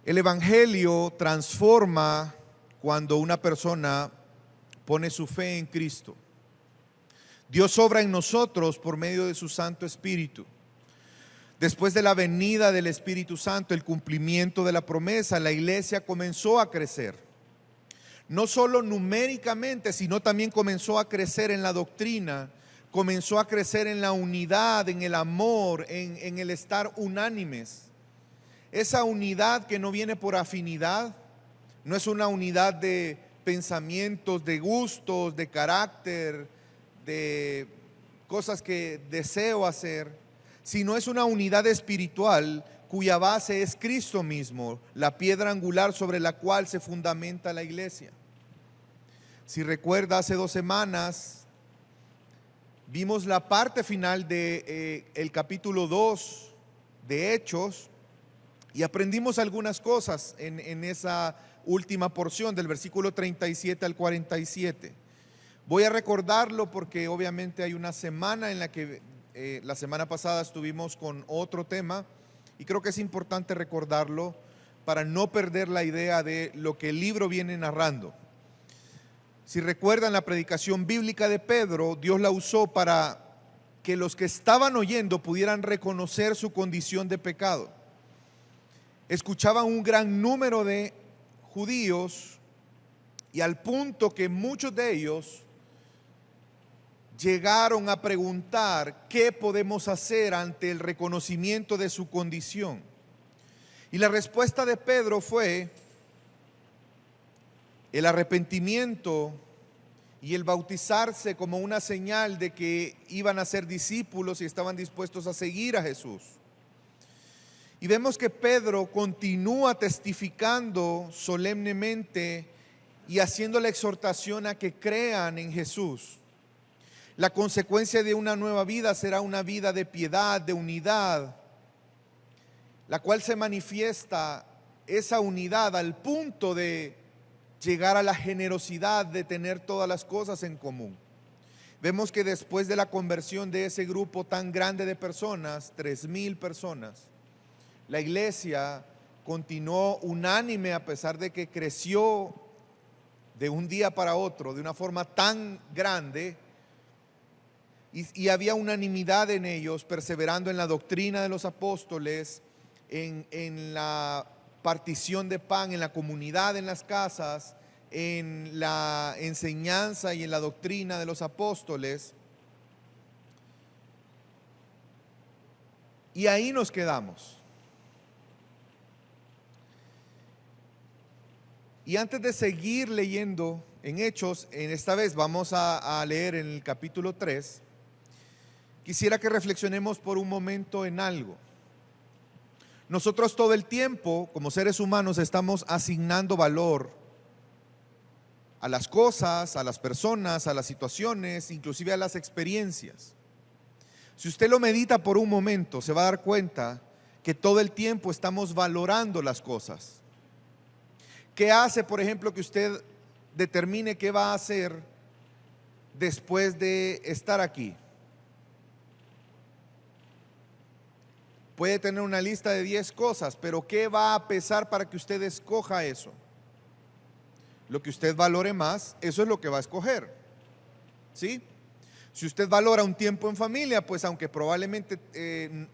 El Evangelio transforma cuando una persona pone su fe en Cristo. Dios obra en nosotros por medio de su Santo Espíritu. Después de la venida del Espíritu Santo, el cumplimiento de la promesa, la iglesia comenzó a crecer. No solo numéricamente, sino también comenzó a crecer en la doctrina, comenzó a crecer en la unidad, en el amor, en el estar unánimes. Esa unidad que no viene por afinidad, no es una unidad de pensamientos, de gustos, de carácter, de cosas que deseo hacer, sino es una unidad espiritual cuya base es Cristo mismo, la piedra angular sobre la cual se fundamenta la iglesia. Si recuerda, hace 2 semanas vimos la parte final de el capítulo 2 de Hechos y aprendimos algunas cosas en esa última porción del versículo 37 al 47. Voy a recordarlo porque obviamente hay una semana en la que la semana pasada estuvimos con otro tema y creo que es importante recordarlo para no perder la idea de lo que el libro viene narrando. Si recuerdan la predicación bíblica de Pedro, Dios la usó para que los que estaban oyendo pudieran reconocer su condición de pecado. Escuchaban un gran número de judíos y al punto que muchos de ellos llegaron a preguntar qué podemos hacer ante el reconocimiento de su condición. Y la respuesta de Pedro fue el arrepentimiento y el bautizarse como una señal de que iban a ser discípulos y estaban dispuestos a seguir a Jesús. Y vemos que Pedro continúa testificando solemnemente y haciendo la exhortación a que crean en Jesús. La consecuencia de una nueva vida será una vida de piedad, de unidad, la cual se manifiesta esa unidad al punto de llegar a la generosidad de tener todas las cosas en común. Vemos que después de la conversión de ese grupo tan grande de personas, 3,000 personas, la iglesia continuó unánime a pesar de que creció de un día para otro de una forma tan grande y había unanimidad en ellos, perseverando en la doctrina de los apóstoles, en la partición de pan, en la comunidad en las casas, en la enseñanza y en la doctrina de los apóstoles. Y ahí nos quedamos. Y antes de seguir leyendo en Hechos, en esta vez vamos a leer en el capítulo 3, quisiera que reflexionemos por un momento en algo. Nosotros todo el tiempo, como seres humanos, estamos asignando valor a las cosas, a las personas, a las situaciones, inclusive a las experiencias. Si usted lo medita por un momento, se va a dar cuenta que todo el tiempo estamos valorando las cosas. ¿Qué hace, por ejemplo, que usted determine qué va a hacer después de estar aquí? Puede tener una lista de 10 cosas, pero ¿qué va a pesar para que usted escoja eso? Lo que usted valore más, eso es lo que va a escoger. ¿Sí? Si usted valora un tiempo en familia, pues aunque probablemente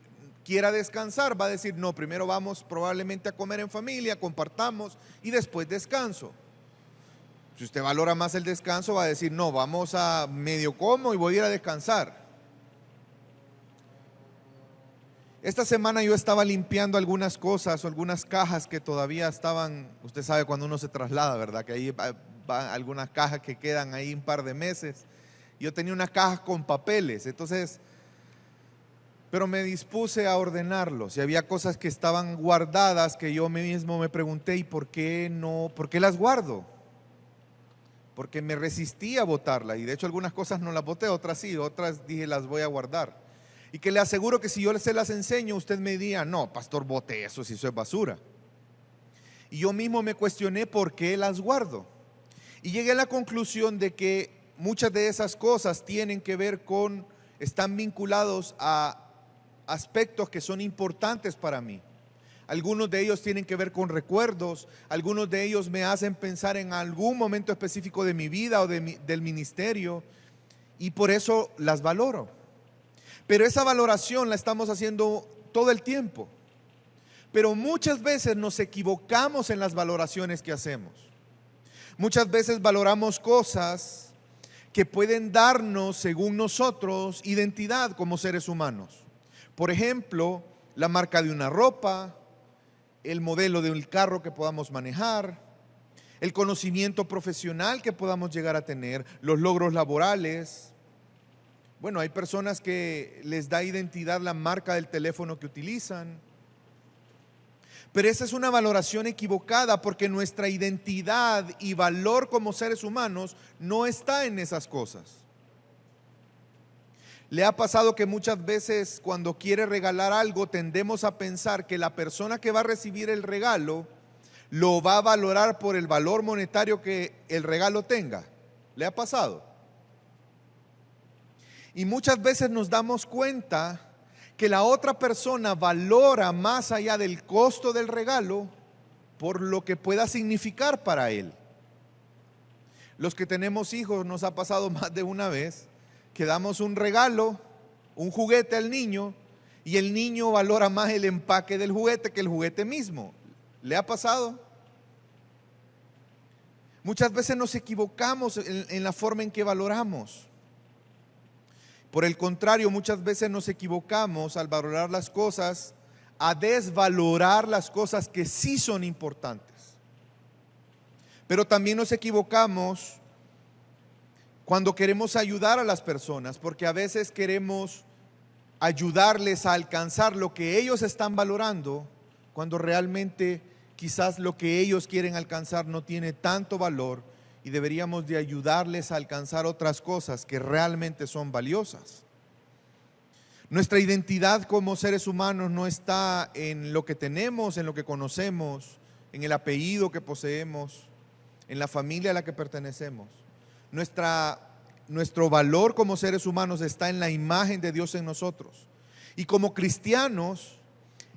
quiera descansar, va a decir, no, primero vamos probablemente a comer en familia, compartamos y después descanso. Si usted valora más el descanso, va a decir, no, vamos a medio como y voy a ir a descansar. Esta semana yo estaba limpiando algunas cosas o algunas cajas que todavía estaban, usted sabe cuando uno se traslada, ¿verdad? Que ahí van algunas cajas que quedan ahí un par de meses. Yo tenía unas cajas con papeles, entonces, pero me dispuse a ordenarlos y había cosas que estaban guardadas que yo mismo me pregunté, ¿y por qué no? ¿Por qué las guardo? Porque me resistí a botarlas y de hecho algunas cosas no las boté, otras sí, otras dije las voy a guardar. Y que le aseguro que si yo se las enseño, usted me diría, no, pastor, bote eso si eso es basura. Y yo mismo me cuestioné por qué las guardo. Y llegué a la conclusión de que muchas de esas cosas tienen que ver están vinculados a aspectos que son importantes para mí. Algunos de ellos tienen que ver con recuerdos, algunos de ellos me hacen pensar en algún momento específico de mi vida o del ministerio, y por eso las valoro. Pero esa valoración la estamos haciendo todo el tiempo. Pero muchas veces nos equivocamos en las valoraciones que hacemos. Muchas veces valoramos cosas que pueden darnos, según nosotros, identidad como seres humanos. Por ejemplo, la marca de una ropa, el modelo de un carro que podamos manejar, el conocimiento profesional que podamos llegar a tener, los logros laborales. Bueno, hay personas que les da identidad la marca del teléfono que utilizan. Pero esa es una valoración equivocada, porque nuestra identidad y valor como seres humanos no está en esas cosas. ¿Le ha pasado que muchas veces cuando quiere regalar algo tendemos a pensar que la persona que va a recibir el regalo lo va a valorar por el valor monetario que el regalo tenga? ¿Le ha pasado? Y muchas veces nos damos cuenta que la otra persona valora más allá del costo del regalo por lo que pueda significar para él. Los que tenemos hijos, nos ha pasado más de una vez que damos un regalo, un juguete al niño, y el niño valora más el empaque del juguete que el juguete mismo. ¿Le ha pasado? Muchas veces nos equivocamos en la forma en que valoramos. Por el contrario, muchas veces nos equivocamos al valorar las cosas, a desvalorar las cosas que sí son importantes. Pero también nos equivocamos cuando queremos ayudar a las personas, porque a veces queremos ayudarles a alcanzar lo que ellos están valorando, cuando realmente quizás lo que ellos quieren alcanzar no tiene tanto valor, y deberíamos de ayudarles a alcanzar otras cosas que realmente son valiosas. Nuestra identidad como seres humanos no está en lo que tenemos, en lo que conocemos, en el apellido que poseemos, en la familia a la que pertenecemos. Nuestro valor como seres humanos está en la imagen de Dios en nosotros. Y como cristianos,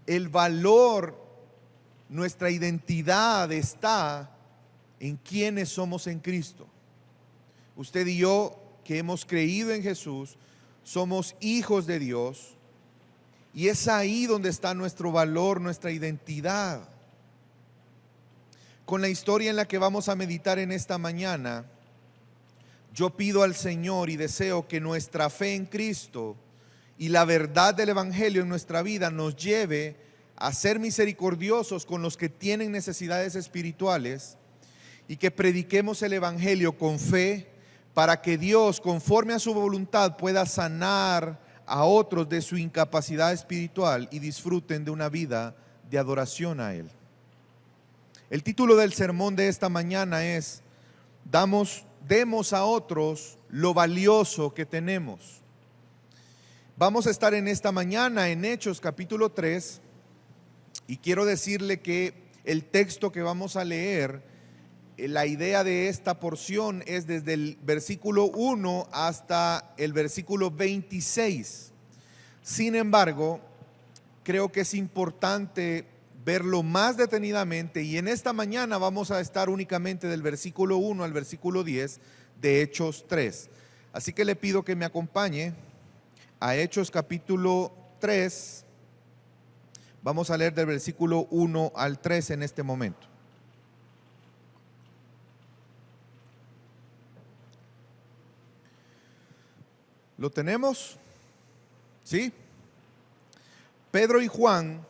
el valor, nuestra identidad está en quienes somos en Cristo. Usted y yo, que hemos creído en Jesús, somos hijos de Dios, y es ahí donde está nuestro valor, nuestra identidad. Con la historia en la que vamos a meditar en esta mañana, yo pido al Señor y deseo que nuestra fe en Cristo y la verdad del Evangelio en nuestra vida nos lleve a ser misericordiosos con los que tienen necesidades espirituales, y que prediquemos el Evangelio con fe, para que Dios, conforme a su voluntad, pueda sanar a otros de su incapacidad espiritual y disfruten de una vida de adoración a Él. El título del sermón de esta mañana es: demos a otros lo valioso que tenemos. Vamos a estar en esta mañana en Hechos capítulo 3, y quiero decirle que el texto que vamos a leer, la idea de esta porción es desde el versículo 1 hasta el versículo 26. Sin embargo, creo que es importante verlo más detenidamente, y en esta mañana vamos a estar únicamente del versículo 1 al versículo 10 de Hechos 3. Así que le pido que me acompañe a Hechos capítulo 3. Vamos a leer del versículo 1 al 3 en este momento. ¿Lo tenemos? ¿Sí? Pedro y Juan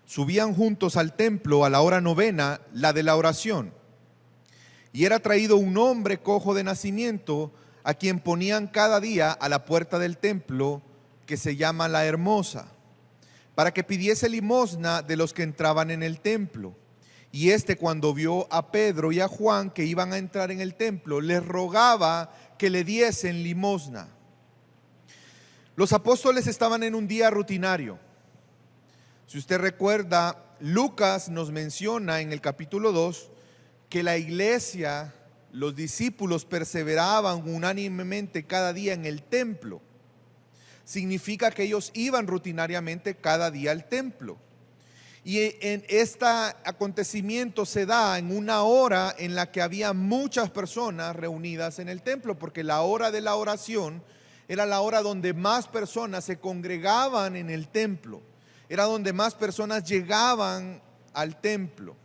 subían juntos al templo a la hora novena, la de la oración. Y era traído un hombre cojo de nacimiento, a quien ponían cada día a la puerta del templo, que se llama La Hermosa, para que pidiese limosna de los que entraban en el templo. Y cuando vio a Pedro y a Juan que iban a entrar en el templo, les rogaba que le diesen limosna. Los apóstoles estaban en un día rutinario. Si usted recuerda, Lucas nos menciona en el capítulo 2 que la iglesia, los discípulos, perseveraban unánimemente cada día en el templo. Significa que ellos iban rutinariamente cada día al templo. Y en este acontecimiento se da en una hora en la que había muchas personas reunidas en el templo, porque la hora de la oración era la hora donde más personas se congregaban en el templo, era donde más personas llegaban al templo.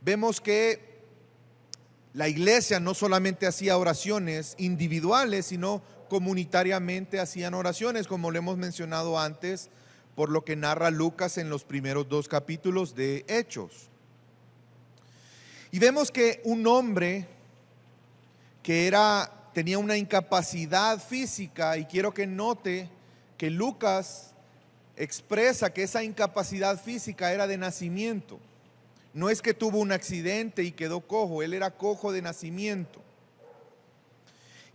Vemos que la iglesia no solamente hacía oraciones individuales, sino comunitariamente hacían oraciones, como lo hemos mencionado antes, por lo que narra Lucas en los primeros 2 capítulos de Hechos. Y vemos que un hombre que tenía una incapacidad física, y quiero que note que Lucas expresa que esa incapacidad física era de nacimiento. No es que tuvo un accidente y quedó cojo, él era cojo de nacimiento.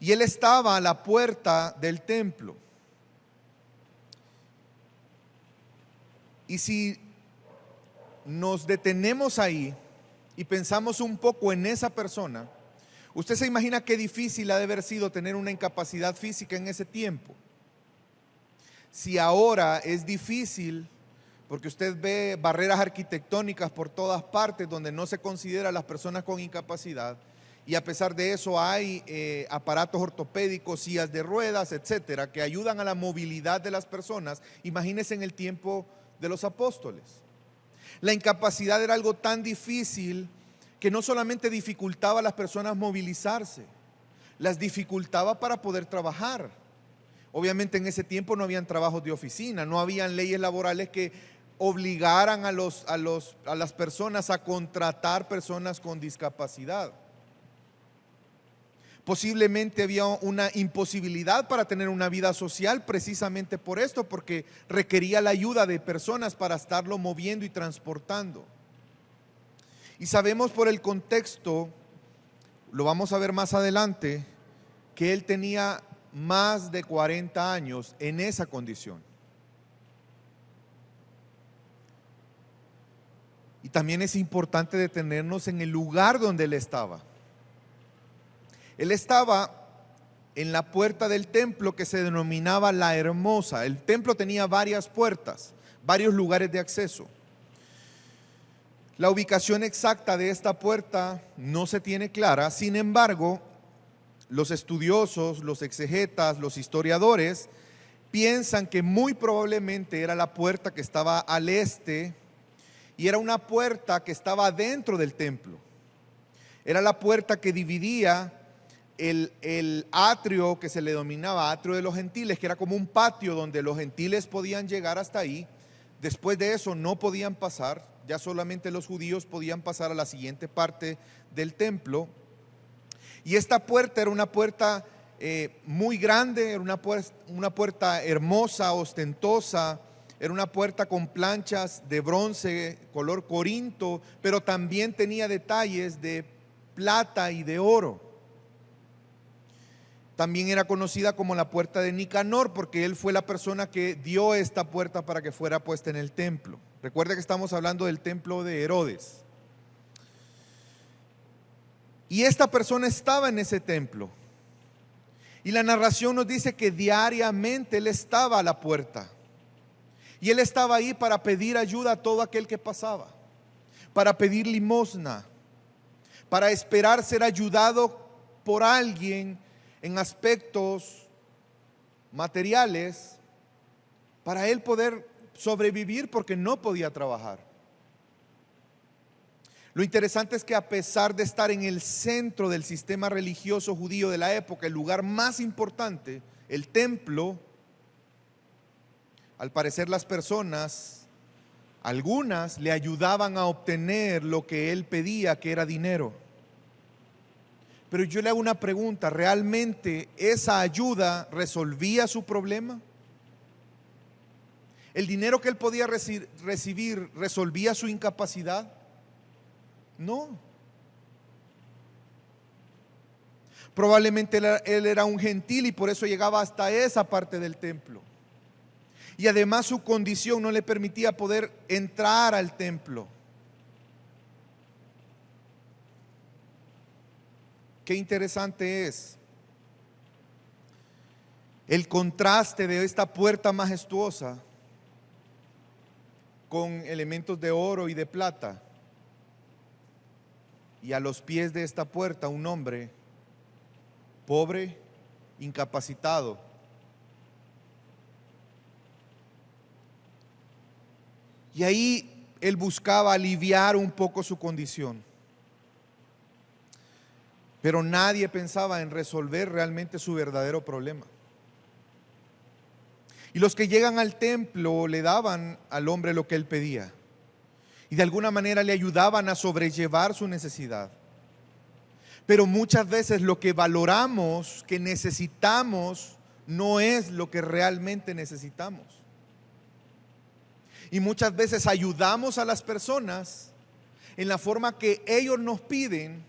Y él estaba a la puerta del templo. Y si nos detenemos ahí y pensamos un poco en esa persona, usted se imagina qué difícil ha de haber sido tener una incapacidad física en ese tiempo. Si ahora es difícil, porque usted ve barreras arquitectónicas por todas partes donde no se considera a las personas con incapacidad, y a pesar de eso hay aparatos ortopédicos, sillas de ruedas, etcétera, que ayudan a la movilidad de las personas. Imagínense en el tiempo de los apóstoles. La incapacidad era algo tan difícil que no solamente dificultaba a las personas movilizarse, las dificultaba para poder trabajar. Obviamente en ese tiempo no habían trabajos de oficina, no habían leyes laborales que obligaran a las personas a contratar personas con discapacidad. Posiblemente había una imposibilidad para tener una vida social precisamente por esto, porque requería la ayuda de personas para estarlo moviendo y transportando. Y sabemos por el contexto, lo vamos a ver más adelante, que él tenía más de 40 años en esa condición. Y también es importante detenernos en el lugar donde él estaba. Él estaba en la puerta del templo que se denominaba La Hermosa. El templo tenía varias puertas, varios lugares de acceso. La ubicación exacta de esta puerta no se tiene clara, sin embargo, los estudiosos, los exegetas, los historiadores piensan que muy probablemente era la puerta que estaba al este y era una puerta que estaba dentro del templo. Era la puerta que dividía el atrio que se le denominaba atrio de los gentiles, que era como un patio donde los gentiles podían llegar hasta ahí. Después de eso no podían pasar, ya solamente los judíos podían pasar a la siguiente parte del templo. Y esta puerta era una puerta muy grande, era una puerta hermosa, ostentosa, era una puerta con planchas de bronce, color corinto, pero también tenía detalles de plata y de oro. También era conocida como la puerta de Nicanor, porque él fue la persona que dio esta puerta para que fuera puesta en el templo. Recuerda que estamos hablando del templo de Herodes. Y esta persona estaba en ese templo. Y la narración nos dice que diariamente él estaba a la puerta. Y él estaba ahí para pedir ayuda a todo aquel que pasaba, para pedir limosna, para esperar ser ayudado por alguien en aspectos materiales, para él poder sobrevivir porque no podía trabajar. Lo interesante es que a pesar de estar en el centro del sistema religioso judío de la época, el lugar más importante, el templo, al parecer las personas, algunas le ayudaban a obtener lo que él pedía, que era dinero. Pero yo le hago una pregunta, ¿realmente esa ayuda resolvía su problema? ¿El dinero que él podía recibir resolvía su incapacidad? No. Probablemente él era un gentil y por eso llegaba hasta esa parte del templo. Y además su condición no le permitía poder entrar al templo. Qué interesante es el contraste de esta puerta majestuosa con elementos de oro y de plata. Y a los pies de esta puerta un hombre pobre, incapacitado. Y ahí él buscaba aliviar un poco su condición. Pero nadie pensaba en resolver realmente su verdadero problema. Y los que llegan al templo le daban al hombre lo que él pedía. Y de alguna manera le ayudaban a sobrellevar su necesidad. Pero muchas veces lo que valoramos, que necesitamos, no es lo que realmente necesitamos. Y muchas veces ayudamos a las personas en la forma que ellos nos piden,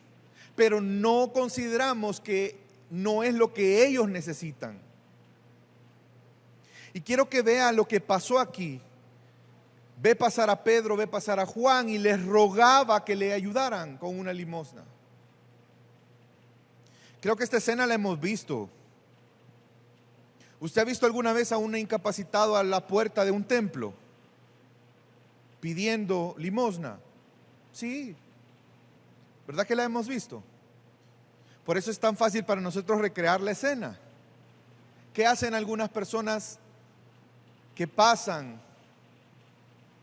pero no consideramos que no es lo que ellos necesitan. Y quiero que vea lo que pasó aquí. Ve pasar a Pedro, ve pasar a Juan y les rogaba que le ayudaran con una limosna. Creo que esta escena la hemos visto. ¿Usted ha visto alguna vez a un incapacitado a la puerta de un templo pidiendo limosna? Sí, ¿verdad que la hemos visto? Por eso es tan fácil para nosotros recrear la escena. ¿Qué hacen algunas personas que pasan?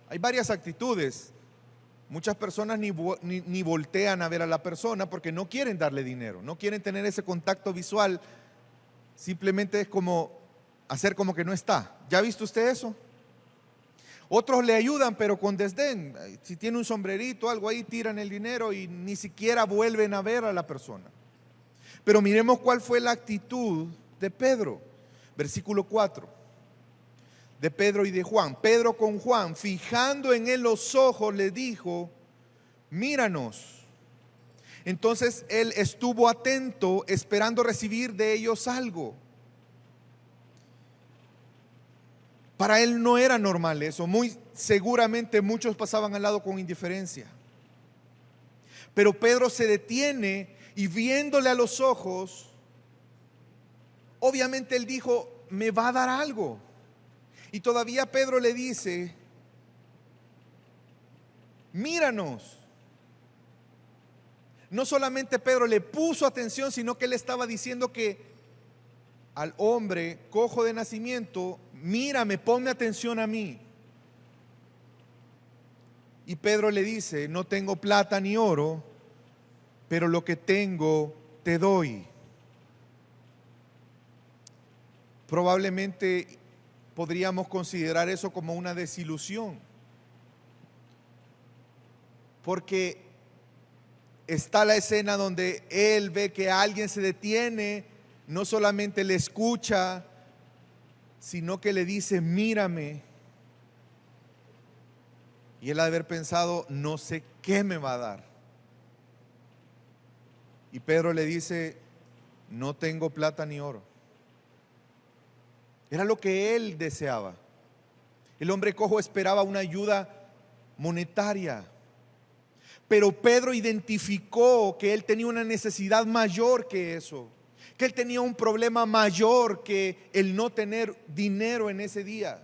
Hay varias actitudes. Muchas personas ni voltean a ver a la persona porque no quieren darle dinero, no quieren tener ese contacto visual. Simplemente es como hacer como que no está. ¿Ya ha visto usted eso? Otros le ayudan pero con desdén. Si tiene un sombrerito, algo ahí, tiran el dinero y ni siquiera vuelven a ver a la persona. Pero miremos cuál fue la actitud de Pedro. Versículo 4. De Pedro y de Juan. Pedro con Juan, fijando en él los ojos, le dijo: míranos. Entonces él estuvo atento, esperando recibir de ellos algo. Para él no era normal eso. Muy seguramente muchos pasaban al lado con indiferencia. Pero Pedro se detiene y viéndole a los ojos, obviamente él dijo: me va a dar algo. Y todavía Pedro le dice: míranos. No solamente Pedro le puso atención, sino que él estaba diciendo que al hombre cojo de nacimiento: mírame, ponme atención a mí. Y Pedro le dice: no tengo plata ni oro, pero lo que tengo te doy. Probablemente podríamos considerar eso como una desilusión, porque está la escena donde él ve que alguien se detiene, no solamente le escucha, sino que le dice: mírame. Y él ha de haber pensado: no sé qué me va a dar. Y Pedro le dice: no tengo plata ni oro. Era lo que él deseaba. El hombre cojo esperaba una ayuda monetaria. Pero Pedro identificó que él tenía una necesidad mayor que eso. Que él tenía un problema mayor que el no tener dinero en ese día.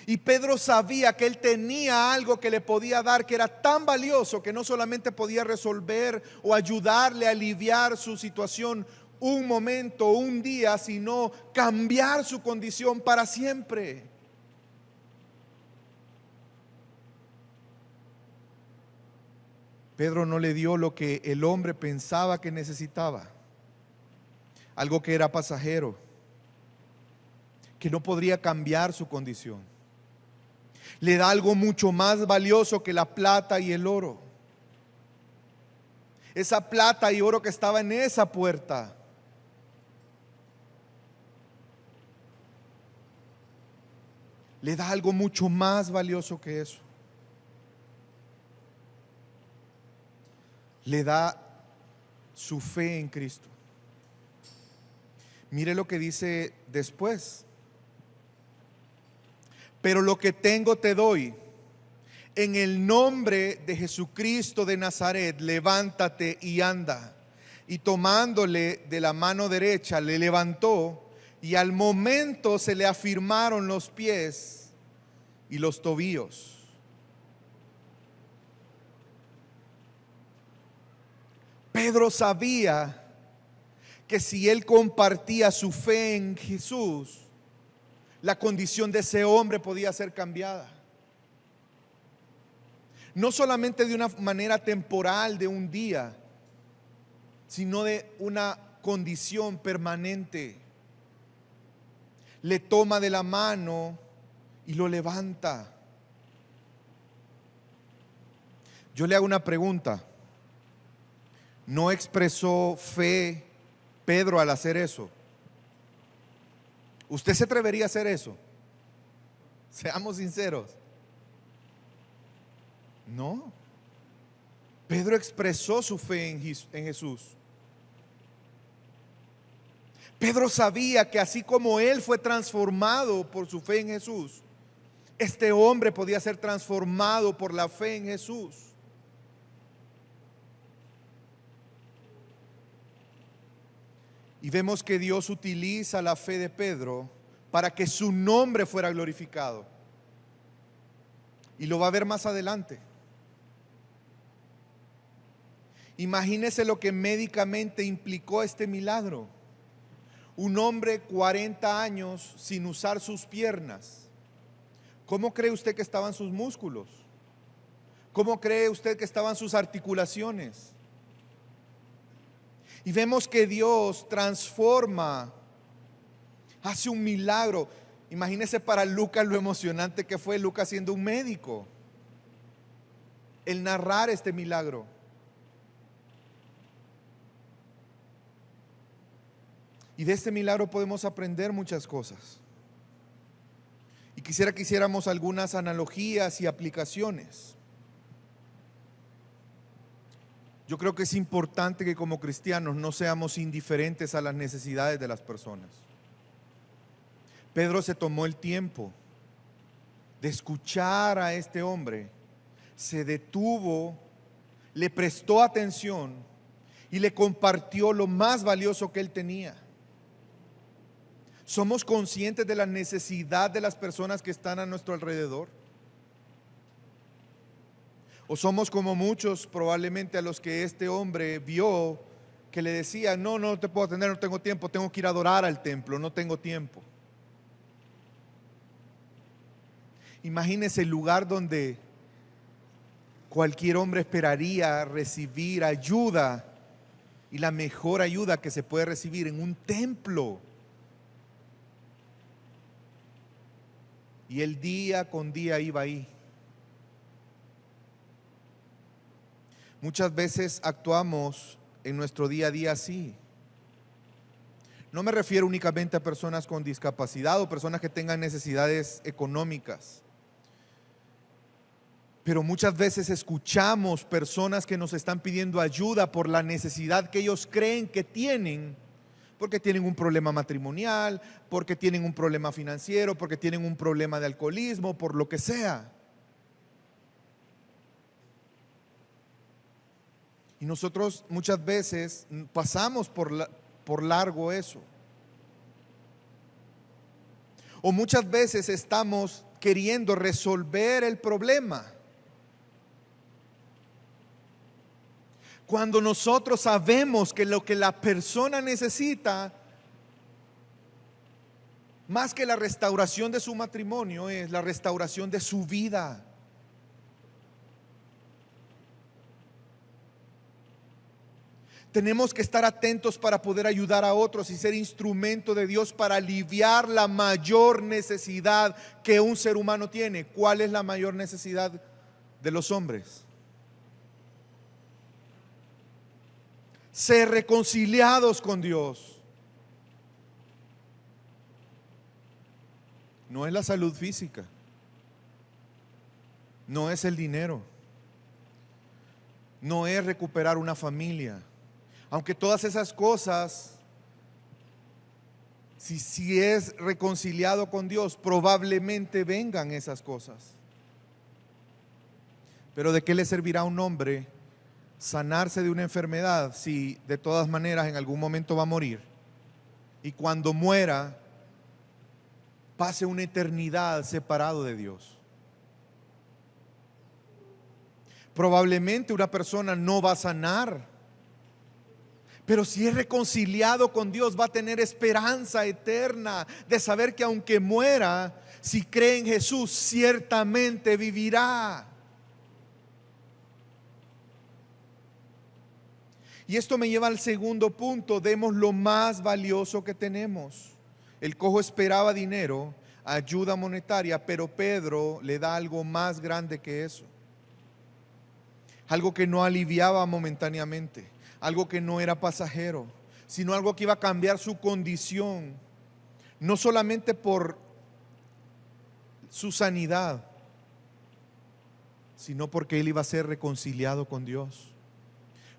Y Pedro sabía que él tenía algo que le podía dar, que era tan valioso que no solamente podía resolver o ayudarle a aliviar su situación un momento, un día, sino cambiar su condición para siempre. Pedro no le dio lo que el hombre pensaba que necesitaba, algo que era pasajero, que no podría cambiar su condición. Le da algo mucho más valioso que la plata y el oro. Esa plata y oro que estaba en esa puerta. Le da algo mucho más valioso que eso. Le da su fe en Cristo. Mire lo que dice después. Pero lo que tengo te doy. En el nombre de Jesucristo de Nazaret, levántate y anda. Y tomándole de la mano derecha, le levantó, y al momento se le afirmaron los pies y los tobillos. Pedro sabía que si él compartía su fe en Jesús, la condición de ese hombre podía ser cambiada. No solamente de una manera temporal, de un día, sino de una condición permanente. Le toma de la mano y lo levanta. Yo le hago una pregunta. ¿No expresó fe Pedro al hacer eso? ¿Usted se atrevería a hacer eso? Seamos sinceros. No. Pedro expresó su fe en Jesús. Pedro sabía que así como él fue transformado por su fe en Jesús, este hombre podía ser transformado por la fe en Jesús. Y vemos que Dios utiliza la fe de Pedro para que su nombre fuera glorificado. Y lo va a ver más adelante. Imagínese lo que médicamente implicó este milagro. Un hombre 40 años sin usar sus piernas. ¿Cómo cree usted que estaban sus músculos? ¿Cómo cree usted que estaban sus articulaciones? Y vemos que Dios transforma, hace un milagro. Imagínese para Lucas lo emocionante que fue Lucas siendo un médico, el narrar este milagro. Y de este milagro podemos aprender muchas cosas. Y quisiera que hiciéramos algunas analogías y aplicaciones. Yo creo que es importante que como cristianos no seamos indiferentes a las necesidades de las personas. Pedro se tomó el tiempo de escuchar a este hombre, se detuvo, le prestó atención y le compartió lo más valioso que él tenía. ¿Somos conscientes de la necesidad de las personas que están a nuestro alrededor? ¿O somos como muchos probablemente a los que este hombre vio que le decía, no te puedo atender, no tengo tiempo, tengo que ir a adorar al templo, no tengo tiempo? Imagínese el lugar donde cualquier hombre esperaría recibir ayuda, y la mejor ayuda que se puede recibir en un templo. Y él día con día iba ahí. Muchas veces actuamos en nuestro día a día así. No me refiero únicamente a personas con discapacidad o personas que tengan necesidades económicas. Pero muchas veces escuchamos personas que nos están pidiendo ayuda por la necesidad que ellos creen que tienen, porque tienen un problema matrimonial, porque tienen un problema financiero, porque tienen un problema de alcoholismo, por lo que sea. Y nosotros muchas veces pasamos por largo eso. O muchas veces estamos queriendo resolver el problema, cuando nosotros sabemos que lo que la persona necesita, más que la restauración de su matrimonio, es la restauración de su vida. Tenemos que estar atentos para poder ayudar a otros y ser instrumento de Dios para aliviar la mayor necesidad que un ser humano tiene. ¿Cuál es la mayor necesidad de los hombres? Ser reconciliados con Dios. No es la salud física, no es el dinero, no es recuperar una familia. Aunque todas esas cosas, si es reconciliado con Dios, probablemente vengan esas cosas. Pero ¿de qué le servirá a un hombre sanarse de una enfermedad si de todas maneras en algún momento va a morir? Y cuando muera, pase una eternidad separado de Dios. Probablemente una persona no va a sanar, pero si es reconciliado con Dios va a tener esperanza eterna de saber que aunque muera, si cree en Jesús, ciertamente vivirá. Y esto me lleva al segundo punto: demos lo más valioso que tenemos. El cojo esperaba dinero, ayuda monetaria, pero Pedro le da algo más grande que eso. Algo que no aliviaba momentáneamente, algo que no era pasajero, sino algo que iba a cambiar su condición, no solamente por su sanidad, sino porque él iba a ser reconciliado con Dios.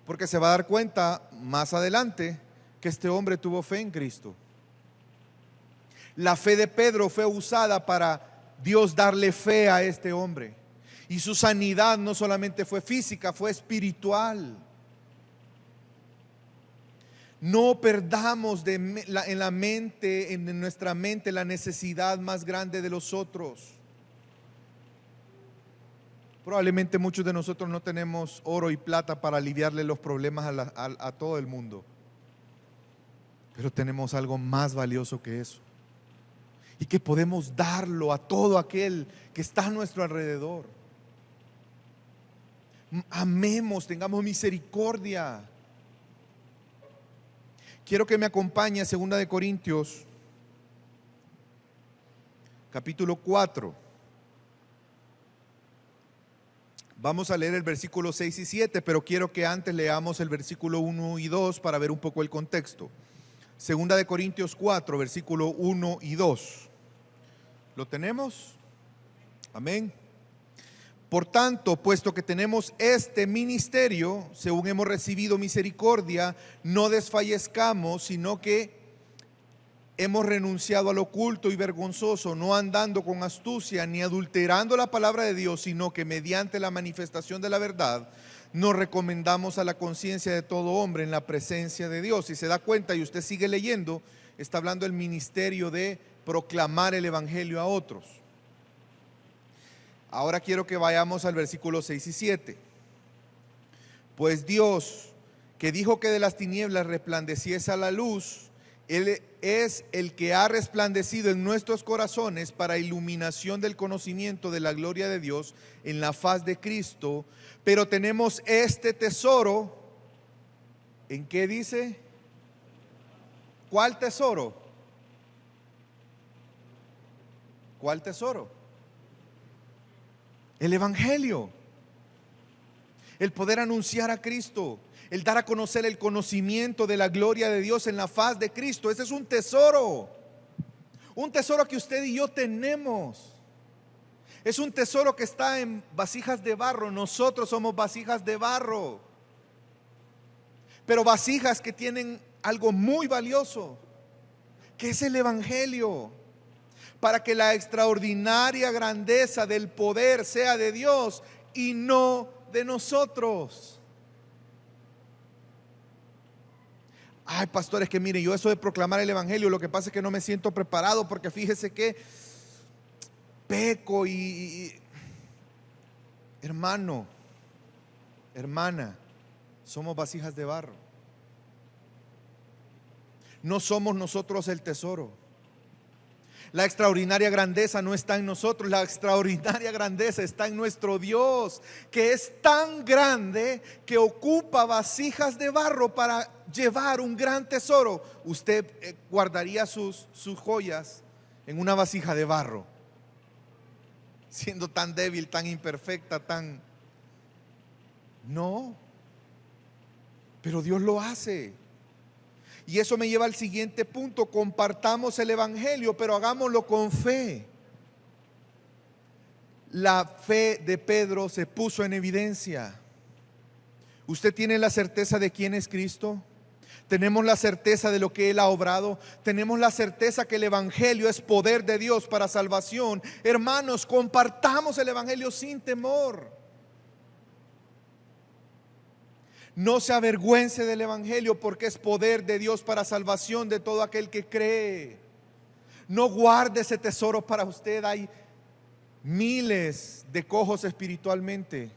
Porque se va a dar cuenta más adelante que este hombre tuvo fe en Cristo. La fe de Pedro fue usada para Dios darle fe a este hombre. Y su sanidad no solamente fue física, fue espiritual. No perdamos en la mente, en nuestra mente, la necesidad más grande de los otros. Probablemente muchos de nosotros no tenemos oro y plata para aliviarle los problemas a todo el mundo. Pero tenemos algo más valioso que eso. Y que podemos darlo a todo aquel que está a nuestro alrededor. Amemos, tengamos misericordia. Quiero que me acompañe a 2 Corintios, capítulo 4. Vamos a leer el versículo 6 y 7, pero quiero que antes leamos el versículo 1 y 2 para ver un poco el contexto. 2 Corintios 4, versículo 1 y 2. ¿Lo tenemos? Amén. Por tanto, puesto que tenemos este ministerio, según hemos recibido misericordia, no desfallezcamos, sino que hemos renunciado al oculto y vergonzoso, no andando con astucia ni adulterando la palabra de Dios, sino que mediante la manifestación de la verdad nos recomendamos a la conciencia de todo hombre en la presencia de Dios. Si se da cuenta y usted sigue leyendo, está hablando del ministerio de proclamar el evangelio a otros. Ahora quiero que vayamos al versículo 6 y 7. Pues Dios, que dijo que de las tinieblas resplandeciese a la luz, Él es el que ha resplandecido en nuestros corazones para iluminación del conocimiento de la gloria de Dios en la faz de Cristo. Pero tenemos este tesoro, ¿en qué dice? ¿Cuál tesoro? ¿Cuál tesoro? El evangelio, el poder anunciar a Cristo, el dar a conocer el conocimiento de la gloria de Dios en la faz de Cristo. Ese es un tesoro que usted y yo tenemos. Es un tesoro que está en vasijas de barro. Nosotros somos vasijas de barro, pero vasijas que tienen algo muy valioso, que es el evangelio, para que la extraordinaria grandeza del poder sea de Dios y no de nosotros. Ay, pastores, que mire, yo eso de proclamar el evangelio, lo que pasa es que no me siento preparado, porque fíjese que peco hermano, hermana, somos vasijas de barro. No somos nosotros el tesoro. La extraordinaria grandeza no está en nosotros, la extraordinaria grandeza está en nuestro Dios, que es tan grande que ocupa vasijas de barro para llevar un gran tesoro. Usted guardaría sus joyas en una vasija de barro, siendo tan débil, tan imperfecta, tan... No, pero Dios lo hace. Y eso me lleva al siguiente punto: compartamos el evangelio, pero hagámoslo con fe. La fe de Pedro se puso en evidencia. ¿Usted tiene la certeza de quién es Cristo? ¿Tenemos la certeza de lo que Él ha obrado? ¿Tenemos la certeza que el evangelio es poder de Dios para salvación? Hermanos, compartamos el evangelio sin temor. No se avergüence del evangelio, porque es poder de Dios para salvación de todo aquel que cree. No guarde ese tesoro para usted. Hay miles de cojos espiritualmente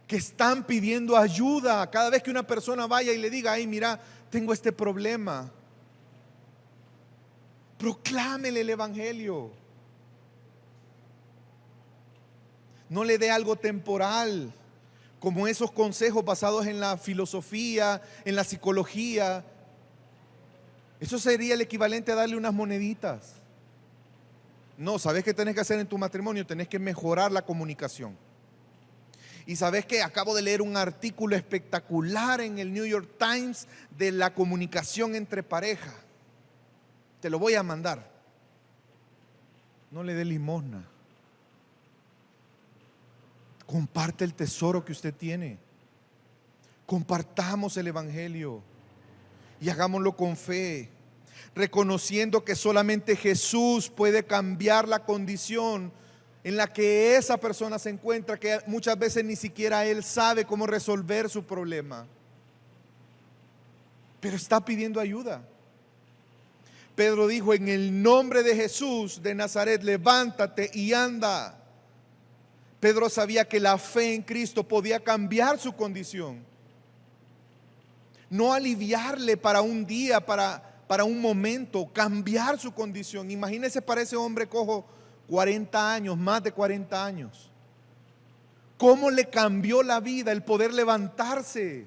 que están pidiendo ayuda. Cada vez que una persona vaya y le diga, ay, mira, tengo este problema, proclámele el evangelio. No le dé algo temporal, como esos consejos basados en la filosofía, en la psicología. Eso sería el equivalente a darle unas moneditas. No, ¿sabes qué tenés que hacer en tu matrimonio? Tenés que mejorar la comunicación. Y ¿sabes qué? Acabo de leer un artículo espectacular en el New York Times de la comunicación entre pareja. Te lo voy a mandar. No le dé limosna. Comparte el tesoro que usted tiene. Compartamos el evangelio y hagámoslo con fe, reconociendo que solamente Jesús puede cambiar la condición en la que esa persona se encuentra, que muchas veces ni siquiera él sabe cómo resolver su problema, pero está pidiendo ayuda. Pedro dijo, en el nombre de Jesús de Nazaret, levántate y anda. Pedro sabía que la fe en Cristo podía cambiar su condición, no aliviarle para un día, para un momento, cambiar su condición. Imagínese para ese hombre cojo 40 años, más de 40 años. ¿Cómo le cambió la vida el poder levantarse?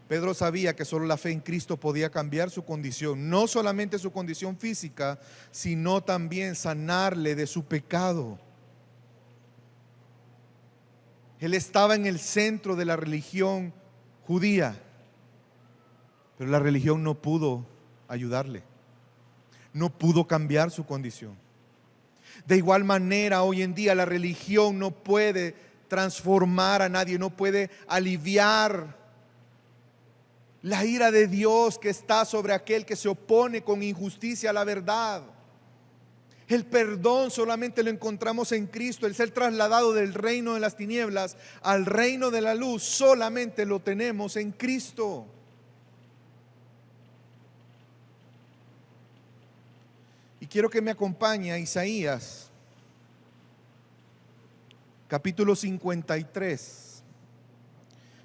Pedro sabía que solo la fe en Cristo podía cambiar su condición, no solamente su condición física, sino también sanarle de su pecado. Él estaba en el centro de la religión judía, pero la religión no pudo ayudarle, no pudo cambiar su condición. De igual manera, hoy en día la religión no puede transformar a nadie, no puede aliviar la ira de Dios que está sobre aquel que se opone con injusticia a la verdad. El perdón solamente lo encontramos en Cristo. El ser trasladado del reino de las tinieblas al reino de la luz solamente lo tenemos en Cristo. Y quiero que me acompañe a Isaías, capítulo 53.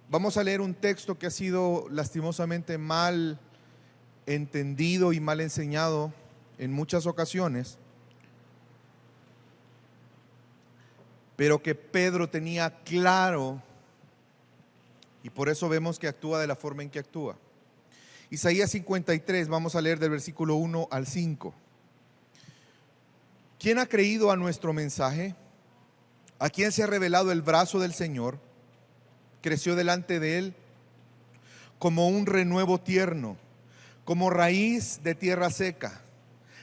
Vamos a leer un texto que ha sido lastimosamente mal entendido y mal enseñado en muchas ocasiones, pero que Pedro tenía claro, y por eso vemos que actúa de la forma en que actúa. Isaías 53, vamos a leer del versículo 1 al 5. ¿Quién ha creído a nuestro mensaje? ¿A quién se ha revelado el brazo del Señor? Creció delante de él como un renuevo tierno, como raíz de tierra seca.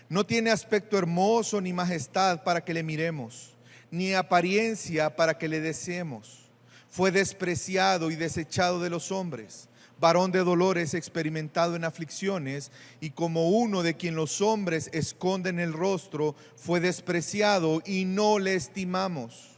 No tiene aspecto hermoso ni majestad para que le miremos, ni apariencia para que le deseemos. Fue despreciado y desechado de los hombres, varón de dolores, experimentado en aflicciones, y como uno de quien los hombres esconden el rostro, fue despreciado y no le estimamos.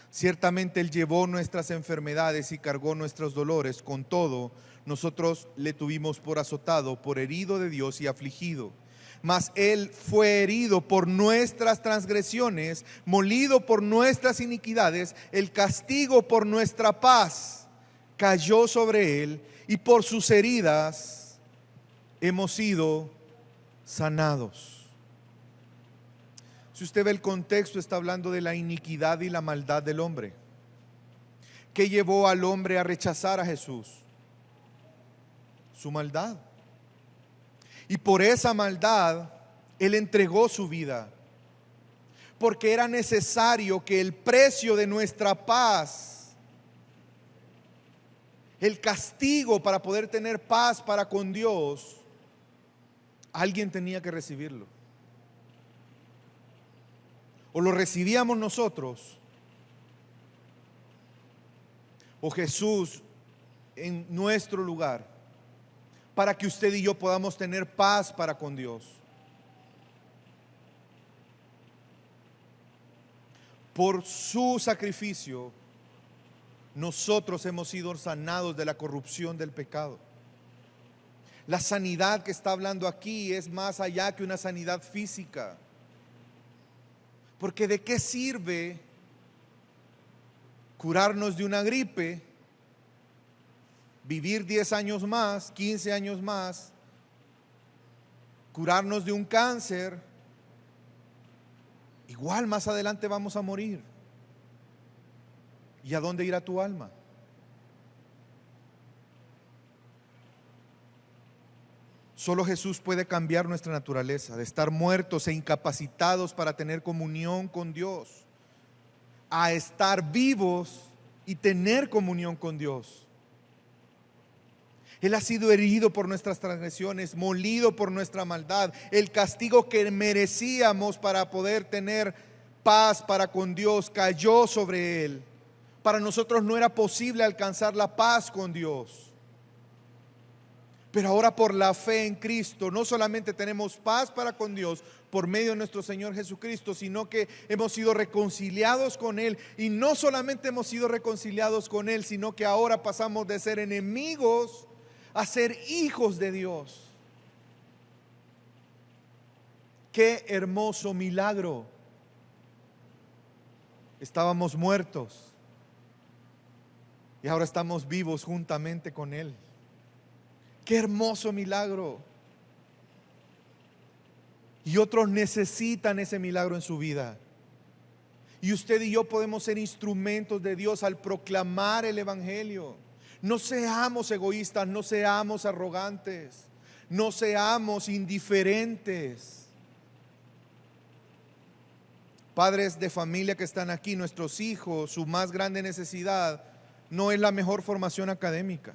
Ciertamente Él llevó nuestras enfermedades y cargó nuestros dolores. Con todo, nosotros le tuvimos por azotado, por herido de Dios y afligido. Mas Él fue herido por nuestras transgresiones, molido por nuestras iniquidades. El castigo por nuestra paz cayó sobre Él, y por sus heridas hemos sido sanados. Si usted ve el contexto, está hablando de la iniquidad y la maldad del hombre. ¿Qué llevó al hombre a rechazar a Jesús? Su maldad. Y por esa maldad, Él entregó su vida. Porque era necesario que el precio de nuestra paz, el castigo para poder tener paz para con Dios, alguien tenía que recibirlo. O lo recibíamos nosotros, o Jesús en nuestro lugar, para que usted y yo podamos tener paz para con Dios. Por su sacrificio, nosotros hemos sido sanados de la corrupción del pecado. La sanidad que está hablando aquí es más allá que una sanidad física. Porque ¿de qué sirve curarnos de una gripe, vivir 10 años más, 15 años más, curarnos de un cáncer? Igual más adelante vamos a morir. ¿Y a dónde irá tu alma? Solo Jesús puede cambiar nuestra naturaleza, de estar muertos e incapacitados para tener comunión con Dios, a estar vivos y tener comunión con Dios. Él ha sido herido por nuestras transgresiones, molido por nuestra maldad. El castigo que merecíamos para poder tener paz para con Dios cayó sobre Él. Para nosotros no era posible alcanzar la paz con Dios. Pero ahora por la fe en Cristo, no solamente tenemos paz para con Dios por medio de nuestro Señor Jesucristo, sino que hemos sido reconciliados con Él. Y no solamente hemos sido reconciliados con Él, sino que ahora pasamos de ser enemigos a ser hijos de Dios. ¡Qué hermoso milagro! Estábamos muertos y ahora estamos vivos juntamente con Él. ¡Qué hermoso milagro! Y otros necesitan ese milagro en su vida. Y usted y yo podemos ser instrumentos de Dios al proclamar el Evangelio. No seamos egoístas, no seamos arrogantes, no seamos indiferentes. Padres de familia que están aquí, nuestros hijos, su más grande necesidad no es la mejor formación académica.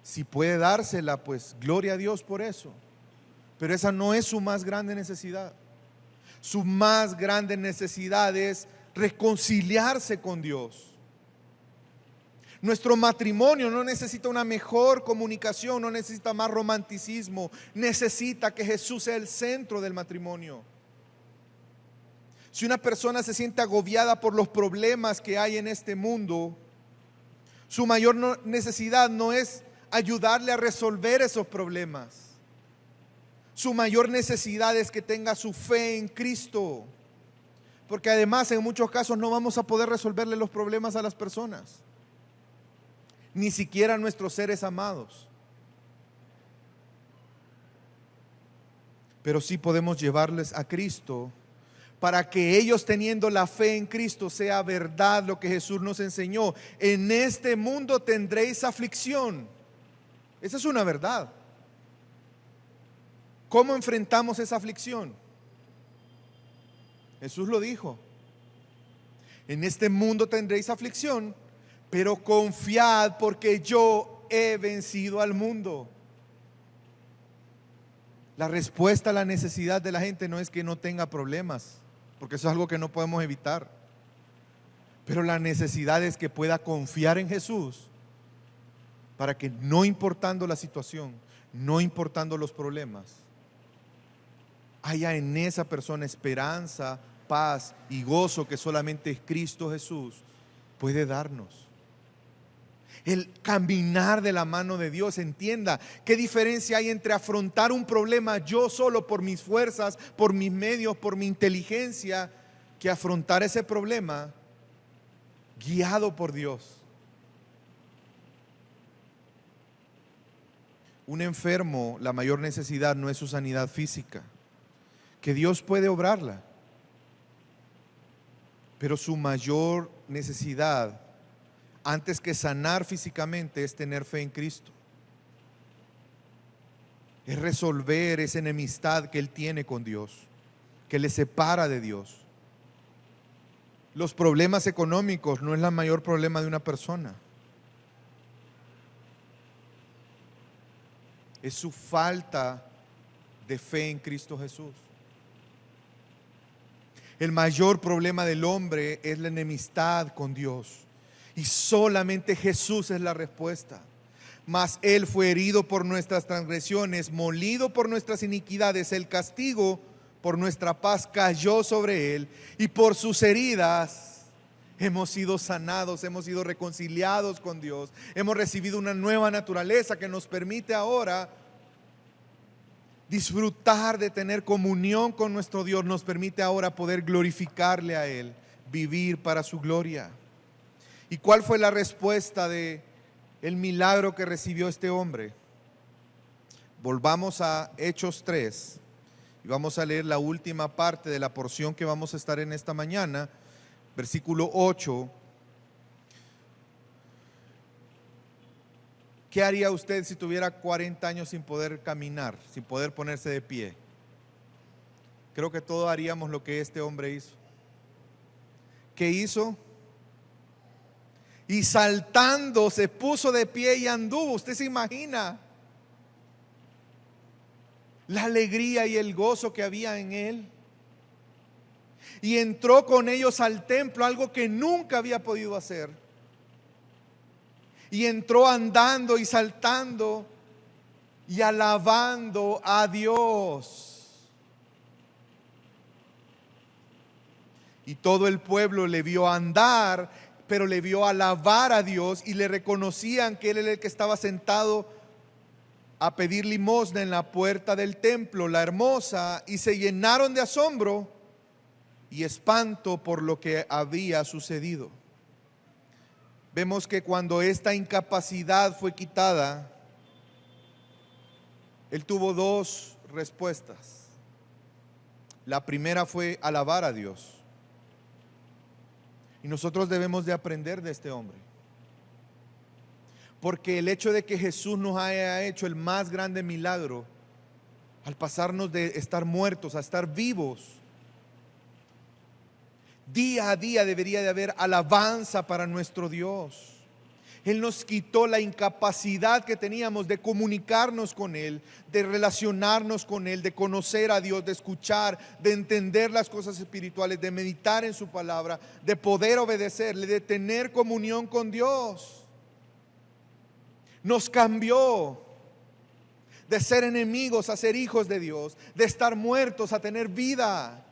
Si puede dársela, pues gloria a Dios por eso. Pero esa no es su más grande necesidad. Su más grande necesidad es reconciliarse con Dios. Nuestro matrimonio no necesita una mejor comunicación, no necesita más romanticismo, necesita que Jesús sea el centro del matrimonio. Si una persona se siente agobiada por los problemas que hay en este mundo, su mayor necesidad no es ayudarle a resolver esos problemas. Su mayor necesidad es que tenga su fe en Cristo, porque además en muchos casos no vamos a poder resolverle los problemas a las personas, ni siquiera a nuestros seres amados. Pero sí podemos llevarles a Cristo para que ellos, teniendo la fe en Cristo, sea verdad lo que Jesús nos enseñó. En este mundo tendréis aflicción. Esa es una verdad. ¿Cómo enfrentamos esa aflicción? Jesús lo dijo. En este mundo tendréis aflicción, pero confiad porque yo he vencido al mundo. La respuesta a la necesidad de la gente no es que no tenga problemas, porque eso es algo que no podemos evitar. Pero la necesidad es que pueda confiar en Jesús para que, no importando la situación, no importando los problemas, haya en esa persona esperanza, paz y gozo que solamente Cristo Jesús puede darnos. El caminar de la mano de Dios. Entienda qué diferencia hay entre afrontar un problema yo solo por mis fuerzas, por mis medios, por mi inteligencia, que afrontar ese problema guiado por Dios. Un enfermo, la mayor necesidad no es su sanidad física, que Dios puede obrarla, pero su mayor necesidad, antes que sanar físicamente, es tener fe en Cristo. Es resolver esa enemistad que él tiene con Dios, que le separa de Dios. Los problemas económicos no es el mayor problema de una persona. Es su falta de fe en Cristo Jesús. El mayor problema del hombre es la enemistad con Dios. Y solamente Jesús es la respuesta. Mas Él fue herido por nuestras transgresiones, molido por nuestras iniquidades. El castigo por nuestra paz cayó sobre Él. Y por sus heridas hemos sido sanados, hemos sido reconciliados con Dios. Hemos recibido una nueva naturaleza que nos permite ahora disfrutar de tener comunión con nuestro Dios, nos permite ahora poder glorificarle a Él, vivir para su gloria. ¿Y cuál fue la respuesta de el milagro que recibió este hombre? Volvamos a Hechos 3 y vamos a leer la última parte de la porción que vamos a estar en esta mañana, versículo 8. ¿Qué haría usted si tuviera 40 años sin poder caminar, sin poder ponerse de pie? Creo que todos haríamos lo que este hombre hizo. ¿Qué hizo? Y saltando se puso de pie y anduvo. ¿Usted se imagina la alegría y el gozo que había en él? Y entró con ellos al templo, algo que nunca había podido hacer. Y entró andando y saltando y alabando a Dios. Y todo el pueblo le vio andar, pero le vio alabar a Dios y le reconocían que él era el que estaba sentado a pedir limosna en la puerta del templo, la hermosa, y se llenaron de asombro y espanto por lo que había sucedido. Vemos que cuando esta incapacidad fue quitada, él tuvo dos respuestas. La primera fue alabar a Dios. Y nosotros debemos de aprender de este hombre. Porque el hecho de que Jesús nos haya hecho el más grande milagro, al pasarnos de estar muertos a estar vivos, día a día debería de haber alabanza para nuestro Dios. Él nos quitó la incapacidad que teníamos de comunicarnos con Él, de relacionarnos con Él, de conocer a Dios, de escuchar, de entender las cosas espirituales, de meditar en su palabra, de poder obedecerle, de tener comunión con Dios. Nos cambió de ser enemigos a ser hijos de Dios, de estar muertos a tener vida.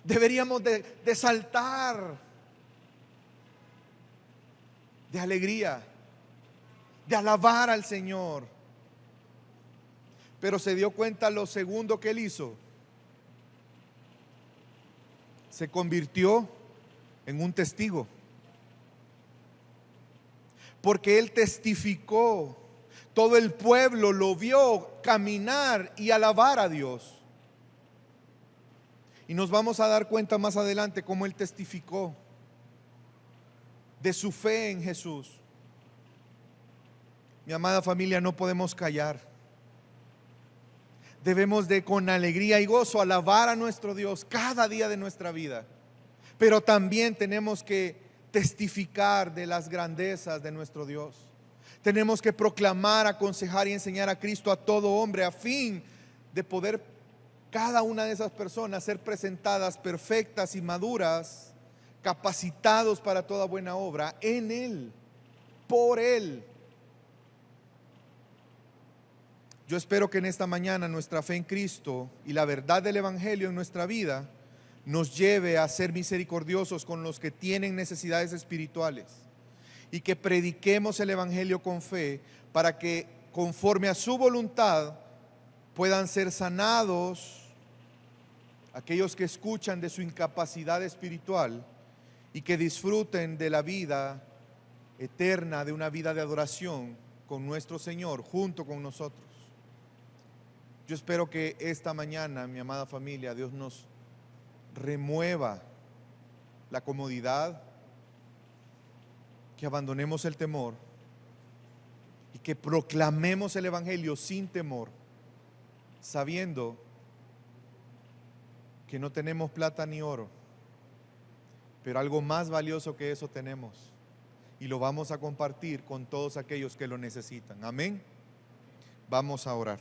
Deberíamos de saltar de alegría, de alabar al Señor. Pero se dio cuenta lo segundo que él hizo. Se convirtió en un testigo. Porque él testificó. Todo el pueblo lo vio caminar y alabar a Dios. Y nos vamos a dar cuenta más adelante cómo él testificó de su fe en Jesús. Mi amada familia, no podemos callar. Debemos de con alegría y gozo alabar a nuestro Dios cada día de nuestra vida. Pero también tenemos que testificar de las grandezas de nuestro Dios. Tenemos que proclamar, aconsejar y enseñar a Cristo a todo hombre a fin de poder cada una de esas personas ser presentadas perfectas y maduras, capacitados para toda buena obra en Él, por Él. Yo espero que en esta mañana nuestra fe en Cristo y la verdad del Evangelio en nuestra vida nos lleve a ser misericordiosos con los que tienen necesidades espirituales y que prediquemos el Evangelio con fe para que conforme a su voluntad puedan ser sanados aquellos que escuchan de su incapacidad espiritual y que disfruten de la vida eterna, de una vida de adoración con nuestro Señor, junto con nosotros. Yo espero que esta mañana, mi amada familia, Dios nos remueva la comodidad, que abandonemos el temor y que proclamemos el Evangelio sin temor, sabiendo que no tenemos plata ni oro, pero algo más valioso que eso tenemos y lo vamos a compartir con todos aquellos que lo necesitan. Amén. Vamos a orar.